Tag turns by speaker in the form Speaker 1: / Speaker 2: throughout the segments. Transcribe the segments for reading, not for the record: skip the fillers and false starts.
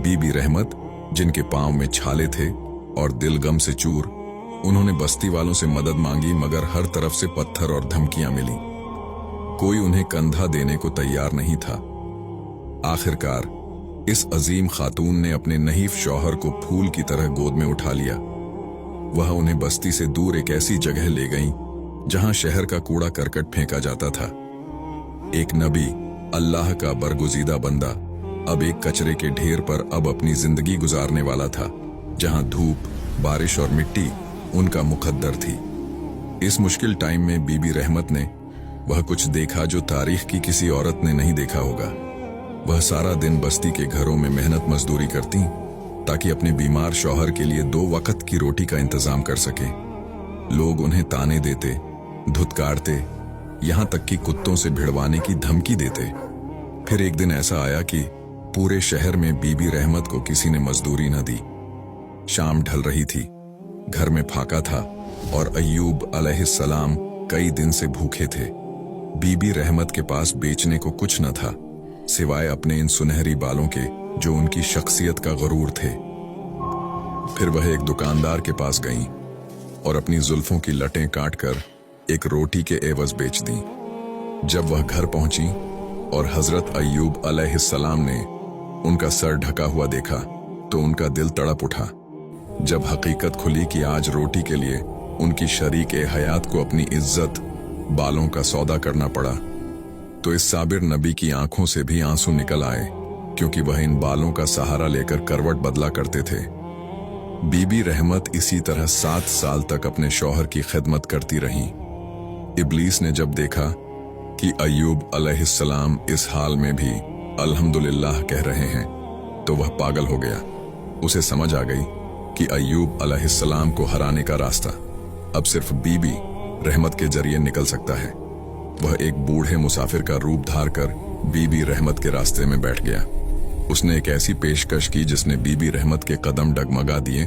Speaker 1: बीबी रहमत, जिनके पांव में छाले थे और दिल गम से चूर, उन्होंने बस्ती वालों से मदद मांगी, मगर हर तरफ से पत्थर और धमकियां मिली। कोई उन्हें कंधा देने को तैयार नहीं था। आखिरकार इस अजीम खातून ने अपने नहीफ शौहर को फूल की तरह गोद में उठा लिया। वह उन्हें बस्ती से दूर एक ऐसी जगह ले गईं जहां शहर का कूड़ा करकट फेंका जाता था। एक नबी, अल्लाह का बरगुजीदा बंदा, अब एक कचरे के ढेर पर अब अपनी जिंदगी गुजारने वाला था, जहां धूप, बारिश और मिट्टी उनका मुकद्दर थी। इस मुश्किल टाइम में बीबी रहमत ने वह कुछ देखा जो तारीख की किसी औरत ने नहीं देखा होगा। वह सारा दिन बस्ती के घरों में मेहनत मजदूरी करती ताकि अपने बीमार शौहर के लिए 2 वक्त की रोटी का इंतजाम कर सके। लोग उन्हें ताने देते, धुतकारते, यहां तक कि कुत्तों से भिड़वाने की धमकी देते। फिर एक दिन ऐसा आया कि पूरे शहर में बीबी रहमत को किसी ने मजदूरी न दी। शाम ढल रही थी, घर में फाका था और अय्यूब अलैहिस्सलाम कई दिन से भूखे थे। बीबी रहमत के पास बेचने को कुछ न था सिवाय अपने इन सुनहरी बालों के, जो उनकी शख्सियत का गरूर थे। फिर वह एक दुकानदार के पास गईं और अपनी जुल्फों की लटें काटकर एक रोटी के एवज बेच दी। जब वह घर पहुंची और हजरत अय्यूब अलैहिस्सलाम ने उनका सर ढका हुआ देखा तो उनका दिल तड़प उठा। जब हकीकत खुली कि आज रोटी के लिए उनकी शरीके हयात को अपनी इज्जत, बालों का सौदा करना पड़ा, तो इस साबिर नबी की आंखों से भी आंसू निकल आए, क्योंकि वह इन बालों का सहारा लेकर करवट बदला करते थे। बीबी रहमत इसी तरह 7 साल तक अपने शौहर की खिदमत करती रहीं। इब्लीस ने जब देखा कि अय्यूब अलैहिस्सलाम इस हाल में भी अल्हम्दुलिल्लाह कह रहे हैं, तो वह पागल हो गया। उसे समझ आ गई कि अय्यूब अलैहिस्सलाम को हराने का रास्ता अब सिर्फ बीबी रहमत के जरिए निकल सकता है। वह एक बूढ़े मुसाफिर का रूप धार कर बीबी रहमत के रास्ते में बैठ गया। उसने एक ऐसी पेशकश की जिसने बीबी रहमत के कदम डगमगा दिए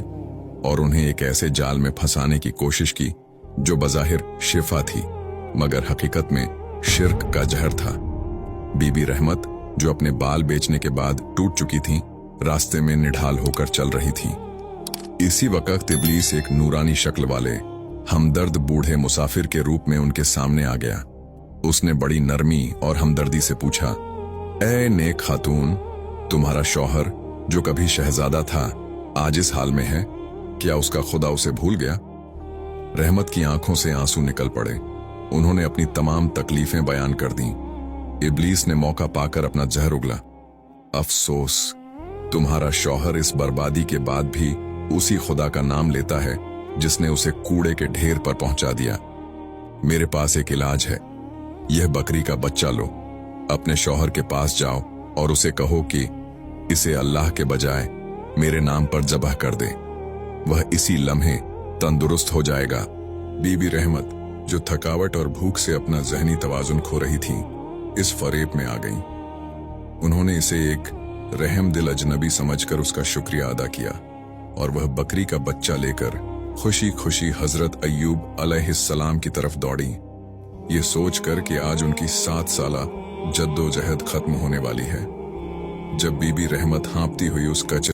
Speaker 1: और उन्हें एक ऐसे जाल में फंसाने की कोशिश की जो बज़ाहिर शिफा थी, मगर हकीकत में शिर्क का जहर था। बीबी रहमत, जो अपने बाल बेचने के बाद टूट चुकी थीं, रास्ते में निढाल होकर चल रही थीं। इसी वक्त इब्लीस एक नूरानी शक्ल वाले हमदर्द बूढ़े मुसाफिर के रूप में उनके सामने आ गया। उसने बड़ी नरमी और हमदर्दी से पूछा, ए नेक खातून, तुम्हारा शौहर जो कभी शहजादा था आज इस हाल में है, क्या उसका खुदा उसे भूल गया? रहमत की आंखों से आंसू निकल पड़े। उन्होंने अपनी तमाम तकलीफें बयान कर दी। इब्लीस ने मौका पाकर अपना जहर उगला। अफसोस, तुम्हारा शौहर इस बर्बादी के बाद भी उसी खुदा का नाम लेता है जिसने उसे कूड़े के ढेर पर पहुंचा दिया। मेरे पास एक इलाज है। यह बकरी का बच्चा लो, अपने शौहर के पास जाओ और उसे कहो कि इसे अल्लाह के बजाय मेरे नाम पर ज़बह कर दे। वह इसी लम्हे तंदुरुस्त हो जाएगा। बीबी रहमत, जो थकावट और भूख से अपना जहनी तवाजुन खो रही थी, इस फरेब में आ गईं। उन्होंने इसे एक रहम दिल अजनबी समझकर उसका शुक्रिया अदा किया और वह बकरी का बच्चा लेकर खुशी खुशी हजरत अय्यूब अलैहिस्सलाम की तरफ दौड़ी, ये सोचकर कि आज उनकी 7 साला जद्दोजहद खत्म होने वाली है। जब बीबी रहमत हाँपती हुई उस कचरे